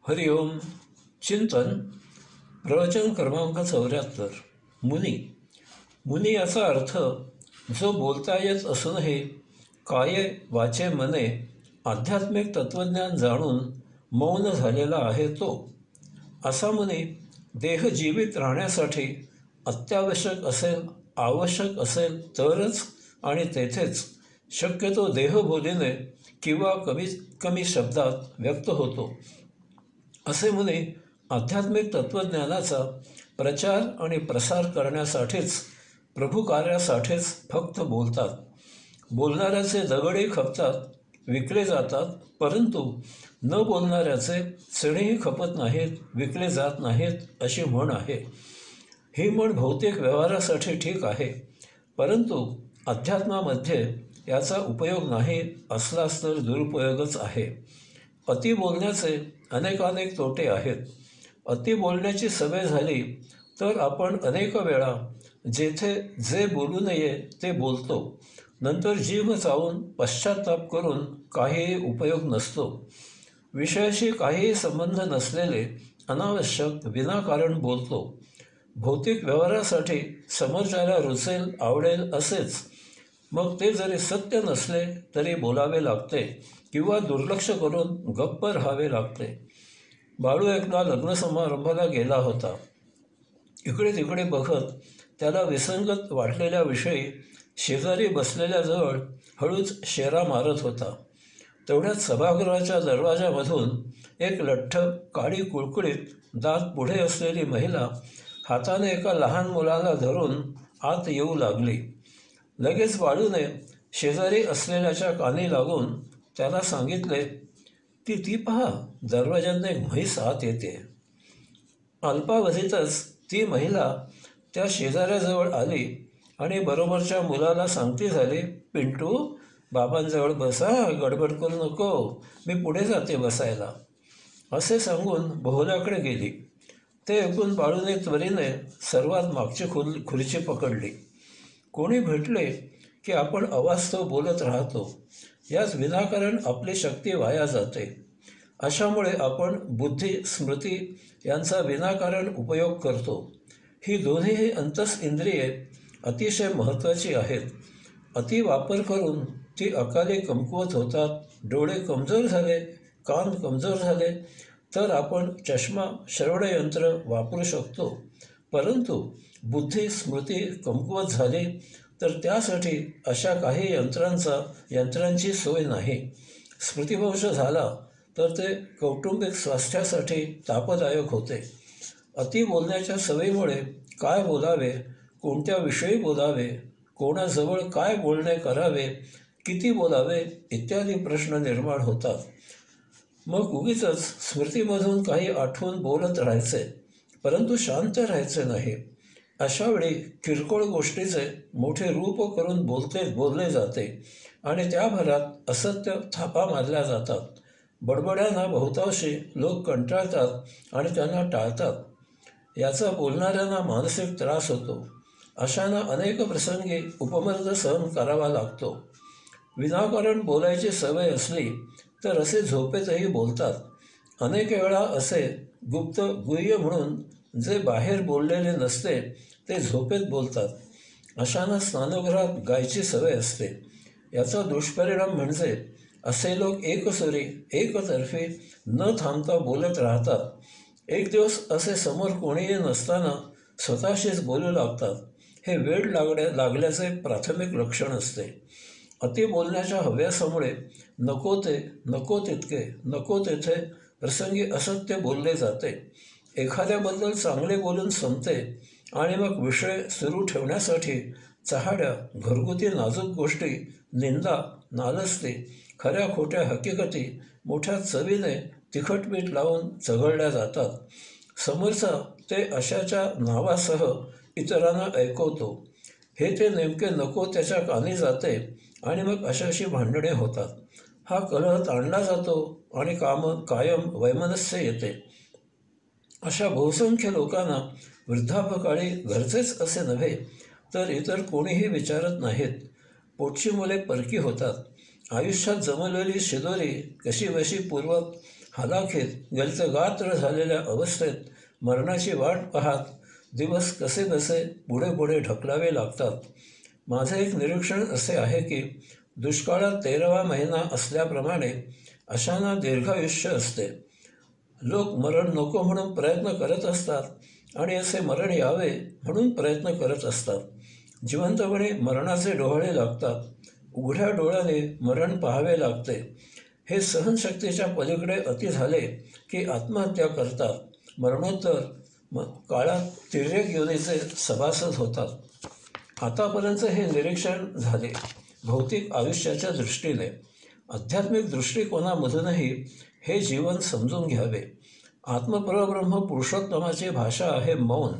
हरिओम. चिंतन. प्रवचन क्रमांक 74. मुनी. मुनी याचा अर्थ जो बोलता येत असूनही काये वाचे मने आध्यात्मिक तत्त्वज्ञान जाणून मौन झालेला आहे तो. असा मुनी देह जीवित राहण्यासाठी आवश्यक असेल तरच आणि तेथेच शक्यतो देहबोलीने किंवा कमीत कमी शब्दात व्यक्त होतो. असे मुनी आध्यात्मिक तत्त्वज्ञानाचा प्रचार आणि प्रसार करण्यासाठीच, प्रभू कार्यासाठीच फक्त बोलतात. बोलणाऱ्याचे दगडही खपतात, विकले जातात, परंतु न बोलणाऱ्याचे चणेही खपत नाहीत, विकले जात नाहीत, अशी म्हण आहे. ही म्हण भौतिक व्यवहारासाठी ठीक आहे, परंतु अध्यात्मामध्ये याचा उपयोग नाही, असलाच तर दुरुपयोगच आहे. अति बोलण्याचे अनेकानेक तोटे आहेत. अति बोलण्याची सवय झाली तर आपण अनेक वेळा जेथे जे बोलू नये ते बोलतो. नंतर जीभ चावून पश्चाताप करून काहीही उपयोग नसतो. विषयाशी काहीही संबंध नसलेले अनावश्यक विनाकारण बोलतो. भौतिक व्यवहारासाठी समोरच्याला रुचेल, आवडेल असेच, मग ते जरी सत्य नसले तरी बोलावे लागते किंवा दुर्लक्ष करून गप्प राहावे लागते. बाळू एकदा लग्न समारंभाला गेला होता. इकडे तिकडे बघत त्याला विसंगत वाटलेल्या विषयी शेजारी बसलेल्याजवळ हळूच शेरा मारत होता. तेवढ्यात सभागृहाच्या दरवाजामधून एक लठ्ठ, काळी कुळकुळीत, दात पुढे असलेली महिला हाताने एका लहान मुलाला धरून आत येऊ लागली. लगेच बाळूने शेजारी असलेल्याच्या कानी लागून त्याला सांगितले, ती पहा, दरवाजाने एक म्हैस आत येते. अल्पावधीतच ती महिला त्या शेजाऱ्याजवळ आली आणि बरोबरच्या मुलाला सांगती झाली, पिंटू, बाबांजवळ बसा, गडबड करू नको, मी पुढे जाते बसायला. असे सांगून बोहल्याकडे गेली. ते ऐकून बाळूने त्वरेने सर्वात मागची खुर्ची पकडली. कोणी भेटले की आपण अवास्तव बोलत राहतो. याच विनाकारण आपली शक्ती वाया जाते. अशामुळे आपण बुद्धी, स्मृती यांचा विनाकारण उपयोग करतो. ही दोन्हीही अंतस इंद्रिये अतिशय महत्त्वाची आहेत. अति वापर करून ती अकाली कमकुवत होतात. डोळे कमजोर झाले, कान कमजोर झाले तर आपण चष्मा, श्रवणयंत्र वापरू शकतो, परंतु बुद्धी, स्मृती कमकुवत झाली तर त्यासाठी अशा काही यंत्रांची सोय नाही. स्मृतिभ्रंश झाला तर ते कौटुंबिक स्वास्थ्यासाठी तापदायक होते. अति बोलण्याच्या सवयीमुळे काय बोलावे, कोणत्या विषयी बोलावे, कोणाजवळ काय बोलणे करावे, किती बोलावे इत्यादी प्रश्न निर्माण होतात. मग उगीचच स्मृतीमधून काही आठवून बोलत राहायचे, परंतु शांत राहायचे नाही. अशावेळी किरकोळ गोष्टीचे मोठे रूप करून बोलले जाते आणि त्या भरात असत्य थापा मारल्या जातात. बडबड्यांना बहुतांशी लोक कंटाळतात आणि त्यांना टाळतात. याचा बोलणाऱ्यांना मानसिक त्रास होतो. अशांना अनेक प्रसंगी उपमर्द सहन करावा लागतो. विनाकारण बोलायची सवय असली तर असे झोपेतही बोलतात. अनेक वेळा असे गुप्त, गुह्य म्हणून जे बाहेर बोललेले नसते ते झोपेत बोलतात. अशांना स्नानगृहात गायची सवय असते. याचा दुष्परिणाम म्हणजे असे लोक एकसुरी, एकतर्फी, न थांबता बोलत राहतात. एक दिवस असे समोर कोणीही नसताना स्वतःशीच बोलू लागतात. हे वेड लागल्याचे प्राथमिक लक्षण असते. अति बोलण्याच्या हव्यासामुळे नको ते, नको तितके, नको तेथे प्रसंगी असत्य बोलले जाते. एखाद्याबद्दल चांगले बोलून संपते आणि मग विषय सुरू ठेवण्यासाठी चहाड्या, घरगुती नाजूक गोष्टी, निंदा, नालस्ती, खऱ्या खोट्या हकीकती मोठ्या चवीने तिखटमीठ लावून चघळल्या जातात. समोरचा ते अशाच्या नावासह इतरांना ऐकवतो. हे ते नेमके नको त्याच्या कानी जाते आणि मग अशाशी भांडणे होतात. हा कलह ताणला जातो आणि कायम वैमनस्य येते. अशा बहुसंख्य लोकांना वृद्धापकाळी घरचेच असे नव्हे तर इतर कोणीही विचारत नाहीत. पोटची मुले परकी होतात. आयुष्यात जमलेली शिदोरी कशीबशी पूर्वक हालाखीत गलचगात्र झालेल्या अवस्थेत मरणाची वाट पाहत दिवस कसेबसे पुढे पुढे ढकलावे लागतात. माझे एक निरीक्षण असे आहे की दुष्काळात 13वा महिना असल्याप्रमाणे अशांना दीर्घायुष्य असते. लोक मरण नको म्हणून प्रयत्न करत असतात आणि असे मरण यावे म्हणून प्रयत्न करत असतात. जिवंतपणी मरणाचे डोहाळे लागतात. उघड्या डोळ्याने मरण पाहावे लागते. हे सहनशक्तीच्या पलीकडे अति झाले की आत्महत्या करतात. मरणोत्तर काळात तिर्यक योनीचे सभासद होतात. आतापर्यंत हे निरीक्षण झाले भौतिक आयुष्याच्या दृष्टीने. आध्यात्मिक दृष्टिकोनामधूनही हे जीवन समजून घ्यावे. आत्मपरब्रह्म पुरुषोत्तमाची भाषा आहे मौन.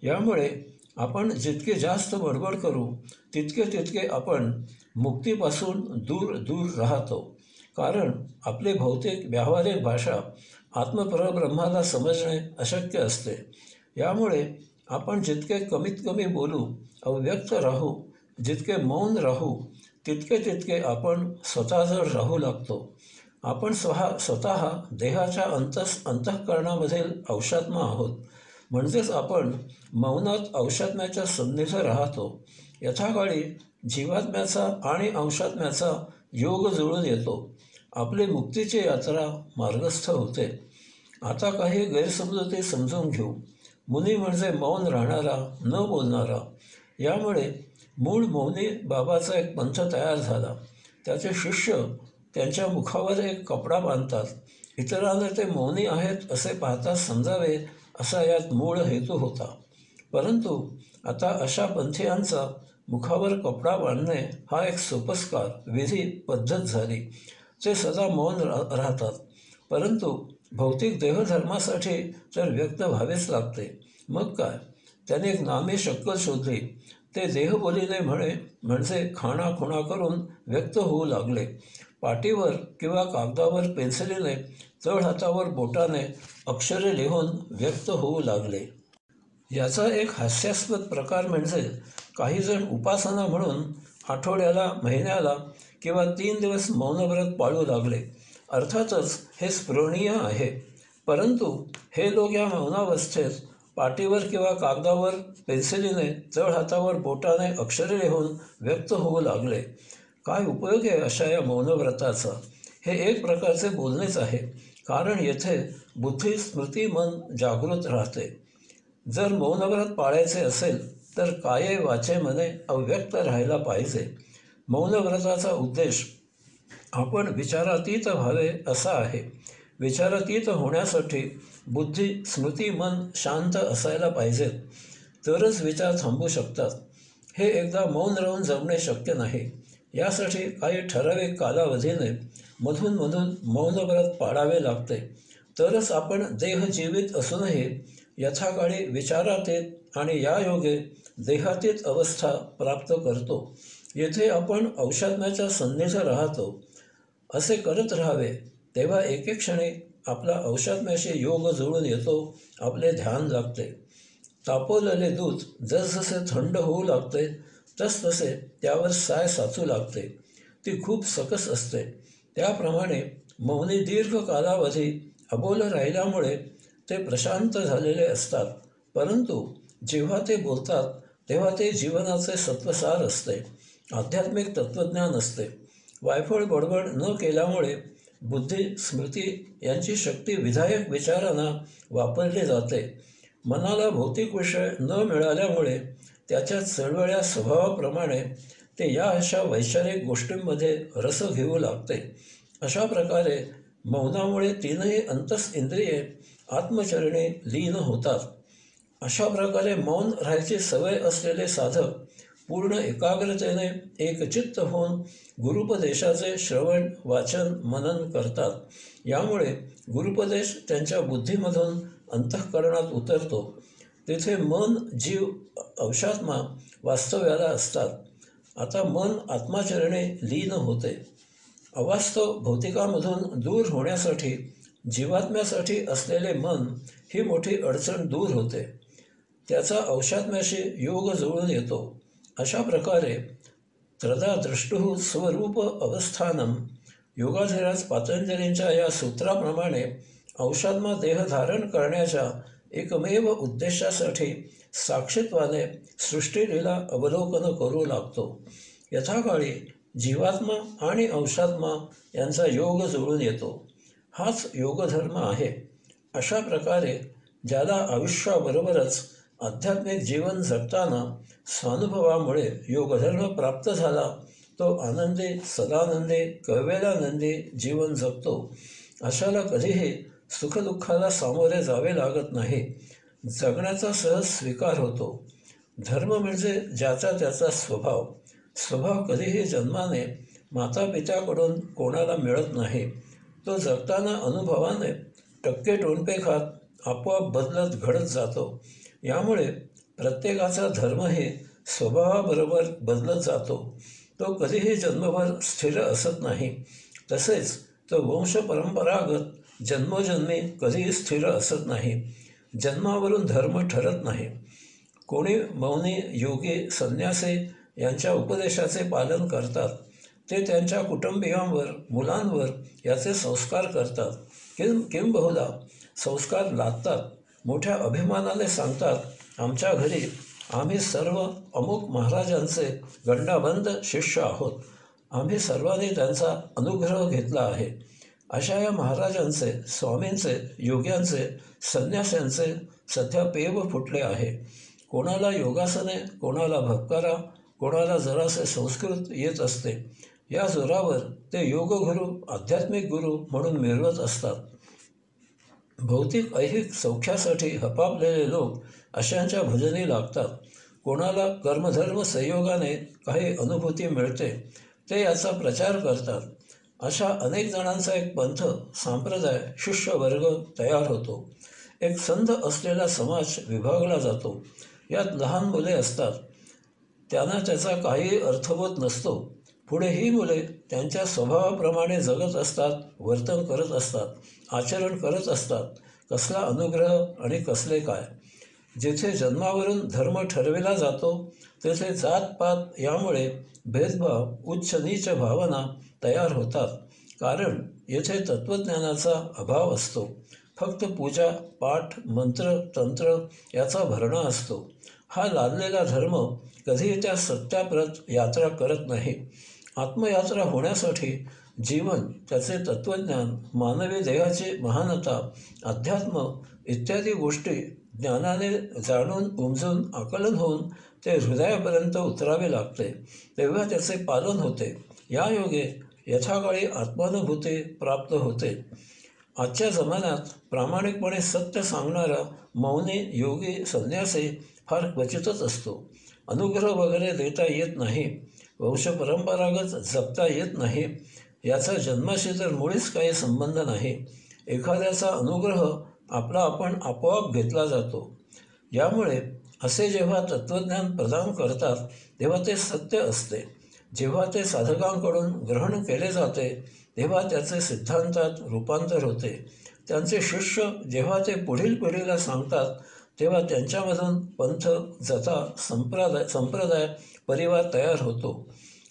यामुळे आपण जितके जास्त बडबड करू तितके तितके आपण मुक्तीपासून दूर दूर राहतो. कारण आपली भौतिक व्यावहारिक भाषा आत्मपरब्रह्माला समजणे अशक्य असते. यामुळे आपण जितके कमीत कमी बोलू, अव्यक्त राहू, जितके मौन राहू तितके तितके आपण स्वतःजवळ राहू लागतो. आपण स्वतः देहाच्या अंतःकरणामधील औषात्मा आहोत. म्हणजेच आपण मौनात औषात्म्याच्या सन्निध राहतो. यथाकाळी जीवात्म्याचा आणि अंशात्म्याचा योग जुळून येतो. आपली मुक्तीची यात्रा मार्गस्थ होते. आता काही गैरसमजुती समजून घेऊ. मुनी म्हणजे मौन राहणारा, न बोलणारा. यामुळे मूळ मौनी बाबाचा एक पंथ तयार झाला. त्याचे शिष्य त्यांच्या मुखावर एक कपडा बांधतात. इतरांना ते मौनी आहेत असे पाहता समजावे असा यात मूळ हेतू होता. परंतु आता अशा पंथीयांचा मुखावर कपडा बांधणे हा एक सोपस्कार, विधी, पद्धत झाली. ते सदा मौन राहतात. परंतु भौतिक देहधर्मासाठी तर व्यक्त व्हावेच लागते. मग काय, त्याने एक नामी शक्कल शोधली. ते देहबोलीने म्हणजे खाणाखुणा करून व्यक्त होऊ लागले. पाटीवर किंवा कागदावर पेन्सिलीने, तळहातावर बोटाने अक्षरे लिहून व्यक्त होऊ लागले. याचा एक हास्यास्पद प्रकार म्हणजे काही जण उपासना म्हणून आठवड्याला, महिन्याला किंवा 3 दिवस मौनव्रत पाळू लागले. अर्थातच हे स्पृहणीय आहे. परंतु हे लोक या मौनावस्थेत पाटीवर किंवा कागदावर पेन्सिलीने, तळहातावर बोटाने अक्षरे लिहून व्यक्त होऊ लागले. काय उपयोग आहे अशा या मौनव्रताचा? हे एक प्रकारचे बोलणेच आहे. कारण येथे बुद्धी, स्मृती, मन जागृत राहते. जर मौनव्रत पाळायचे असेल तर काये वाचे मने अव्यक्त राहायला पाहिजे. मौनव्रताचा उद्देश आपण विचारातीत व्हावे असा आहे. विचारातीत होण्यासाठी बुद्धी, स्मृती, मन शांत असायला पाहिजेत. तरच विचार थांबू शकतात. हे एकदा मौन राहून जमणे शक्य नाही. यासाठी काही ठराविक कालावधीने मधून मधून मौनव्रत पाळावे लागते. तरच आपण देहजीवित असूनही यथाकाळी विचारातीत आणि या योगे देहातीत अवस्था प्राप्त करतो. येथे आपण औषात्म्याच्या सन्निध राहतो. असे करत राहावे. तेव्हा एके क्षणी आपला औषात्म्याशी योग जुळून येतो. आपले ध्यान लागते. तापवलेले दूध जसजसे थंड होऊ लागते तसतसे त्यावर साय साचू लागते. ती खूप सकस असते. त्याप्रमाणे मौनी दीर्घ कालावधी अबोल राहिल्यामुळे ते प्रशांत झालेले असतात. परंतु जेव्हा ते बोलतात तेव्हा ते जीवनाचे सत्वसार असते. आध्यात्मिक तत्त्वज्ञान असते. वायफळ बडबड न केल्यामुळे बुद्धी, स्मृती यांची शक्ती विधायक विचारांना वापरली जाते. मनाला भौतिक विषय न मिळाल्यामुळे त्याच्या चळवळ्या स्वभावाप्रमाणे ते या अशा वैचारिक गोष्टींमध्ये रस घेऊ लागते. अशा प्रकारे मौनामुळे तीनही अंतःइंद्रिये आत्मचरणी लीन होतात. अशा प्रकारे मौन राहायची सवय असलेले साधक पूर्ण एकाग्रतेने एकचित्त होऊन गुरुपदेशाचे श्रवण, वाचन, मनन करतात. यामुळे गुरुपदेश त्यांच्या बुद्धीमधून अंतःकरणात उतरतो. तेथे मन, जीव, अंशात्मा वास्तव्याला असतात. आता मन आत्माचरणे लीन होते. अवास्तव भौतिकामधून दूर होण्यासाठी जीवात्म्यासाठी असलेले मन ही मोठी अडचण दूर होते. त्याचा अंशात्म्याशी योग जुळून येतो. अशा प्रकारे त्रदा द्रष्टुः स्वरूप अवस्थानम योगाधीराज पातंजलींच्या या सूत्राप्रमाणे औषात्मा देह धारण करण्याच्या एकमेव उद्देशासाठी साक्षीत्वाने सृष्टीलीला अवलोकन करू लागतो. यथाकाळी जीवात्मा आणि औषात्मा यांचा योग जुळून येतो. हाच योगधर्म आहे. अशा प्रकारे ज्याला आयुष्याबरोबरच आध्यात्मिक जीवन जगताना स्वानुभवामुळे योगधर्म प्राप्त झाला तो आनंदी, सदानंदी, कवेलानंदी जीवन जगतो. अशाला कधीही सुखदुःखाला सामोरे जावे लागत नाही. जगण्याचा सहज स्वीकार होतो. धर्म म्हणजे ज्याचा त्याचा स्वभाव. स्वभाव कधीही जन्माने मातापित्याकडून कोणाला मिळत नाही. तो जगताना अनुभवाने टक्के टोणपे खात आपोआप बदलत घडत जातो. यामुळे प्रत्येकाचा धर्मही स्वभावाबरोबर बदलत जातो. तो कधीही जन्मभर स्थिर असत नाही. तसेच तो वंशपरंपरागत जन्मोजन्मी कधीही स्थिर असत नाही. जन्मावरून धर्म ठरत नाही. कोणी मौनी, योगी, संन्यासी यांच्या उपदेशाचे पालन करतात. ते त्यांच्या कुटुंबियांवर, मुलांवर याचे संस्कार करतात. किंबहुना संस्कार लादतात. मोठ्या अभिमानाने सांगतात, आमच्या घरी आम्ही सर्व अमुक महाराजांचे गंडाबंद शिष्य आहोत. आम्ही सर्वांनी त्यांचा अनुग्रह घेतला आहे. अशा या महाराजांचे, स्वामींचे, योग्यांचे, संन्याशांचे सध्या पेव फुटले आहे. कोणाला योगासने, कोणाला भपकारा, कोणाला जरासे संस्कृत येत असते. या जोरावर ते योगगुरू, आध्यात्मिक गुरु म्हणून मिरवत असतात. भौतिक ऐहिक सौख्यासाठी हपापलेले लोक अशांच्या भजनी लागतात. कोणाला कर्मधर्म संयोगाने काही अनुभूती मिळते, ते याचा प्रचार करतात. अशा अनेक जणांचा एक पंथ, संप्रदाय, शिष्यवर्ग तयार होतो. एक संध असलेला समाज विभागला जातो. यात लहान मुले असतात. त्यांना त्याचा काही अर्थबोध नसतो. पुढे ही मुले त्यांच्या स्वभावाप्रमाणे जगत असतात, वर्तन करत असतात, आचरण करत असतात. कसला अनुग्रह आणि कसले काय! जेथे जन्मावरून धर्म ठरविला जातो तेथे जातपात यामुळे भेदभाव, उच्च नीच भावना तयार होतात. कारण येथे तत्त्वज्ञानाचा अभाव असतो. फक्त पूजा, पाठ, मंत्र, तंत्र याचा भरणा असतो. हा लादलेला धर्म कधीही त्या सत्याप्रत यात्रा करत नाही. आत्मयात्रा होण्यासाठी जीवन, त्याचे तत्त्वज्ञान, मानवी देहाची महानता, अध्यात्म इत्यादी गोष्टी ज्ञानाने जाणून उमजून आकलन होऊन ते हृदयापर्यंत उतरावे लागते. तेव्हा त्याचे पालन होते. या योगे यथाकाळी आत्मानुभूती प्राप्त होते. आजच्या जमान्यात प्रामाणिकपणे सत्य सांगणारा मौनी, योगी, संन्यासी फार क्वचितच असतो. अनुग्रह वगैरे देता येत नाही, वंशपरंपरागत जपता येत नाही, याचा जन्माशी तर मुळीच काही संबंध नाही. एखाद्याचा अनुग्रह आपला आपण आपोआप घेतला जातो. यामुळे असे जेव्हा तत्त्वज्ञान प्रदान करतात तेव्हा ते सत्य असते. जेव्हा ते साधकांकडून ग्रहण केले जाते तेव्हा त्याचे सिद्धांतात रूपांतर होते. त्यांचे शिष्य जेव्हा ते पुढील पिढीला सांगतात तेव्हा त्यांच्यामधून पंथ, जथा, संप्रदाय, परिवार तयार होतो.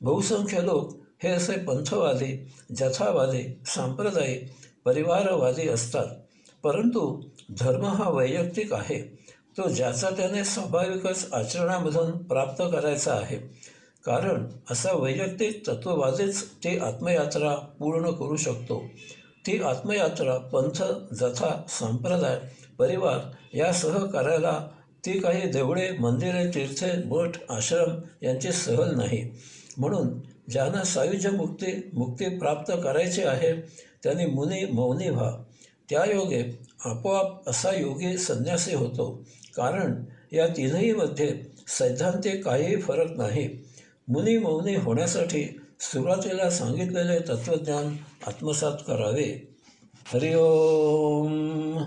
बहुसंख्य लोक हे असे पंथवादी, जथावादी, सांप्रदायिक, परिवारवादी असतात. परंतु धर्म हा वैयक्तिक आहे. तो ज्याचा त्याने स्वाभाविकच आचरणामधून प्राप्त करायचा आहे. कारण असा वैयक्तिक तत्त्ववादीच ती आत्मयात्रा पूर्ण करू शकतो. ती आत्मयात्रा पंथ, जथा, संप्रदाय, परिवार यासह करायला ती काही देवळे, मंदिरे, तीर्थे, मठ, आश्रम यांची सहल नाही. म्हणून ज्यांना सायुज्य मुक्ती प्राप्त करायची आहे त्यांनी मुनी, मौनी व्हा. त्या योगे आपोआप असा योगी संन्यासी होतो. कारण या तीनहीमध्ये सैद्धांतिक काहीही फरक नाही. मुनी, मौनी होण्यासाठी सुरुवातीला सांगितलेले तत्त्वज्ञान आत्मसात करावे. हरिओम.